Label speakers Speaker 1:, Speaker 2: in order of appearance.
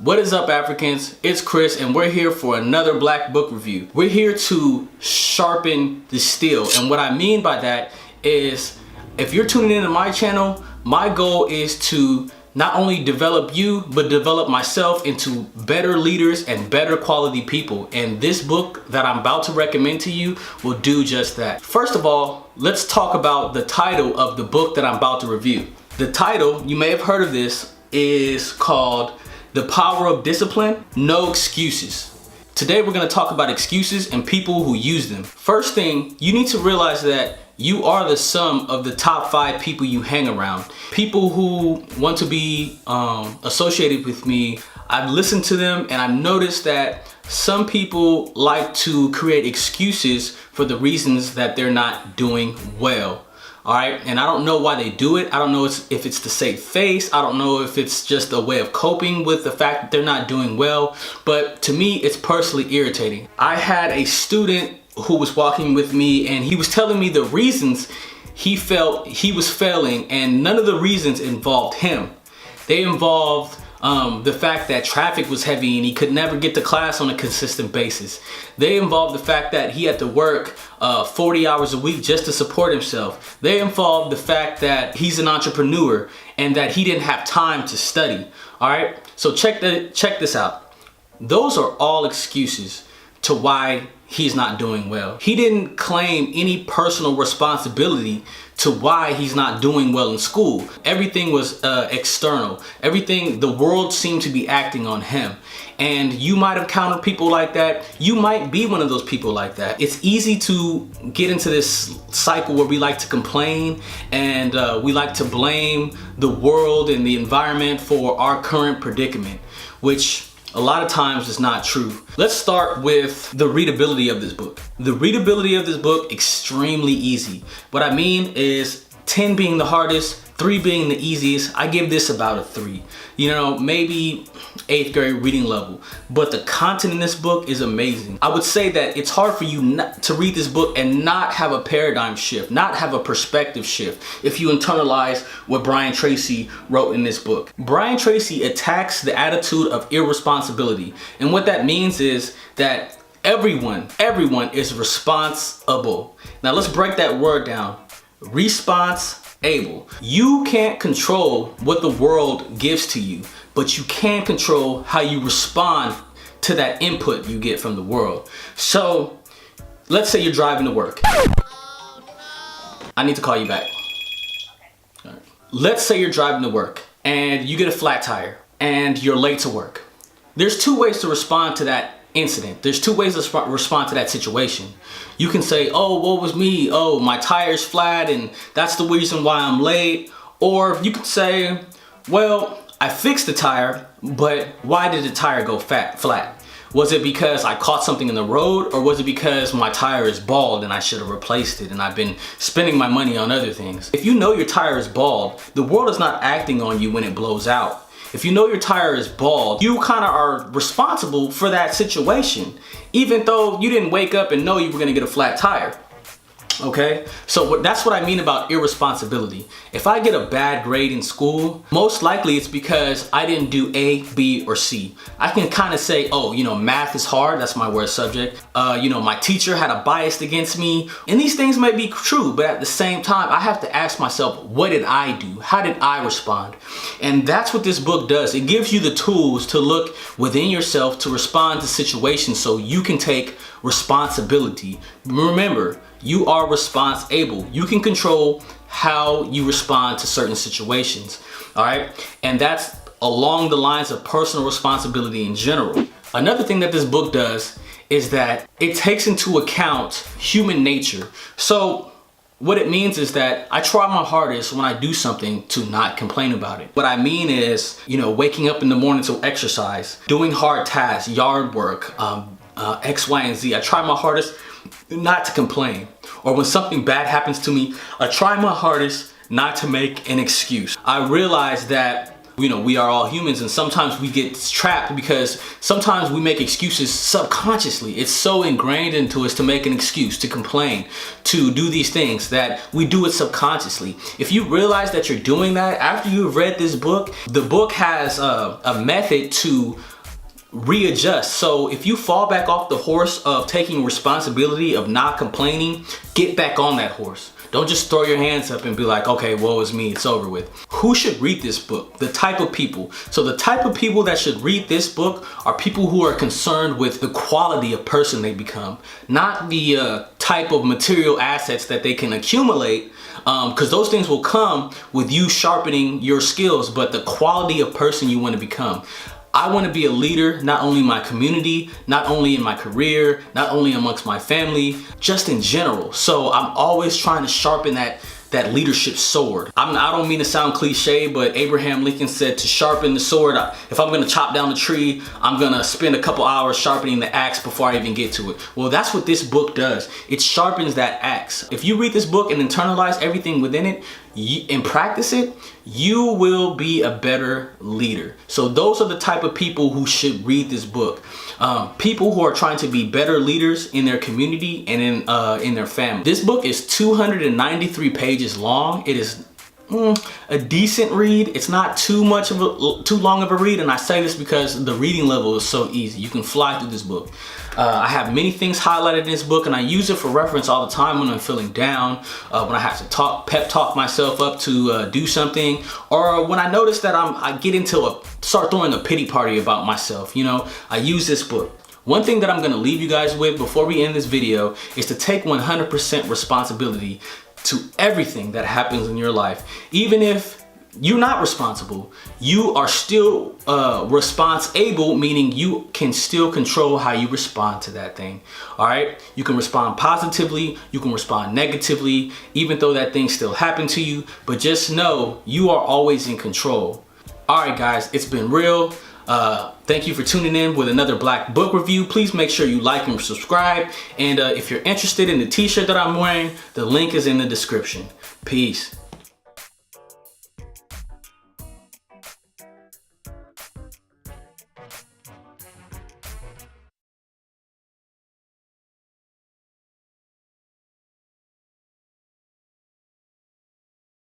Speaker 1: What is up, Africans? It's Chris, and we're here for another Black Book Review. We're here to sharpen the steel, and what I mean by that is, if you're tuning into my channel, my goal is to not only develop you, but develop myself into better leaders and better quality people. And this book that I'm about to recommend to you will do just that. First of all, let's talk about the title of the book that I'm about to review. The title, you may have heard of this, is called The Power of Discipline, No Excuses. Today we're going to talk about excuses and people who use them. First thing, you need to realize that you are the sum of the top 5 people you hang around. People who want to be associated with me, I've listened to them and I've noticed that some people like to create excuses for the reasons that they're not doing well. All right, and I don't know why they do it. I don't know if it's to save face. I don't know if it's just a way of coping with the fact that they're not doing well. But to me, it's personally irritating. I had a student who was walking with me and he was telling me the reasons he felt he was failing, and none of the reasons involved him. They involved the fact that traffic was heavy and he could never get to class on a consistent basis. They involved the fact that he had to work 40 hours a week just to support himself. They involved the fact that he's an entrepreneur and that he didn't have time to study. All right, so check this out. Those are all excuses to why he's not doing well. He didn't claim any personal responsibility to why he's not doing well in school. Everything was external. Everything, the world seemed to be acting on him. And you might have encountered people like that. You might be one of those people like that. It's easy to get into this cycle where we like to complain and we like to blame the world and the environment for our current predicament, which a lot of times is not true. Let's start with the readability of this book. The readability of this book, extremely easy. What I mean is 10 being the hardest, 3 being the easiest. I give this about a 3. You know, maybe 8th grade reading level. But the content in this book is amazing. I would say that it's hard for you not to read this book and not have a paradigm shift, not have a perspective shift, if you internalize what Brian Tracy wrote in this book. Brian Tracy attacks the attitude of irresponsibility. And what that means is that everyone is responsible. Now let's break that word down. Responsible. You can't control what the world gives to you, but you can control how you respond to that input you get from the world. So let's say you're driving to work. I need to call you back. All right. Let's say you're driving to work and you get a flat tire and you're late to work. There's 2 ways to respond to that incident. There's 2 ways to respond to that situation. You can say, oh, woe was me. Oh, my tire's flat and that's the reason why I'm late. Or you could say, well, I fixed the tire, but why did the tire go flat? Was it because I caught something in the road, or was it because my tire is bald and I should have replaced it and I've been spending my money on other things? If you know your tire is bald, the world is not acting on you when it blows out. If you know your tire is bald, you kind of are responsible for that situation, even though you didn't wake up and know you were going to get a flat tire. Okay, so that's what I mean about irresponsibility. If I get a bad grade in school, most likely it's because I didn't do A, B, or C. I can kind of say, oh, you know, math is hard. That's my worst subject. You know, my teacher had a bias against me. And these things may be true, but at the same time, I have to ask myself, what did I do? How did I respond? And that's what this book does. It gives you the tools to look within yourself to respond to situations so you can take responsibility. Remember, you are responsible. You can control how you respond to certain situations. All right. And that's along the lines of personal responsibility in general. Another thing that this book does is that it takes into account human nature. So what it means is that I try my hardest when I do something to not complain about it. What I mean is, you know, waking up in the morning to exercise, doing hard tasks, yard work, X, Y, and Z. I try my hardest not to complain. Or when something bad happens to me, I try my hardest not to make an excuse. I realize that, you know, we are all humans and sometimes we get trapped because sometimes we make excuses subconsciously. It's so ingrained into us to make an excuse, to complain, to do these things that we do it subconsciously. If you realize that you're doing that after you've read this book, the book has a method to readjust. So if you fall back off the horse of taking responsibility, of not complaining, get back on that horse. Don't just throw your hands up and be like, okay, woe is me, it's over with. Who should read this book? The type of people. So the type of people that should read this book are people who are concerned with the quality of person they become, not the type of material assets that they can accumulate, because those things will come with you sharpening your skills, but the quality of person you want to become. I want to be a leader, not only in my community, not only in my career, not only amongst my family, just in general. So I'm always trying to sharpen that leadership sword. I don't mean to sound cliche, but Abraham Lincoln said to sharpen the sword, if I'm gonna chop down the tree, I'm gonna spend a couple hours sharpening the axe before I even get to it. Well, that's what this book does. It sharpens that axe. If you read this book and internalize everything within it, and practice it, you will be a better leader. So those are the type of people who should read this book. People who are trying to be better leaders in their community and in their family. This book is 293 pages long. It is a decent read. It's not too long of a read, and I say this because the reading level is so easy. You can fly through this book. I have many things highlighted in this book, and I use it for reference all the time when I'm feeling down, when I have to pep talk myself up to do something, or when I notice that I start throwing a pity party about myself. You know, I use this book. One thing that I'm gonna leave you guys with before we end this video is to take 100% responsibility to everything that happens in your life. Even if you're not responsible, you are still responsible, meaning you can still control how you respond to that thing. All right, you can respond positively, you can respond negatively, even though that thing still happened to you, but just know you are always in control. All right guys, it's been real. Thank you for tuning in with another Black book review. Please make sure you like and subscribe, and if you're interested in the t-shirt that I'm wearing, the link is in the description. Peace.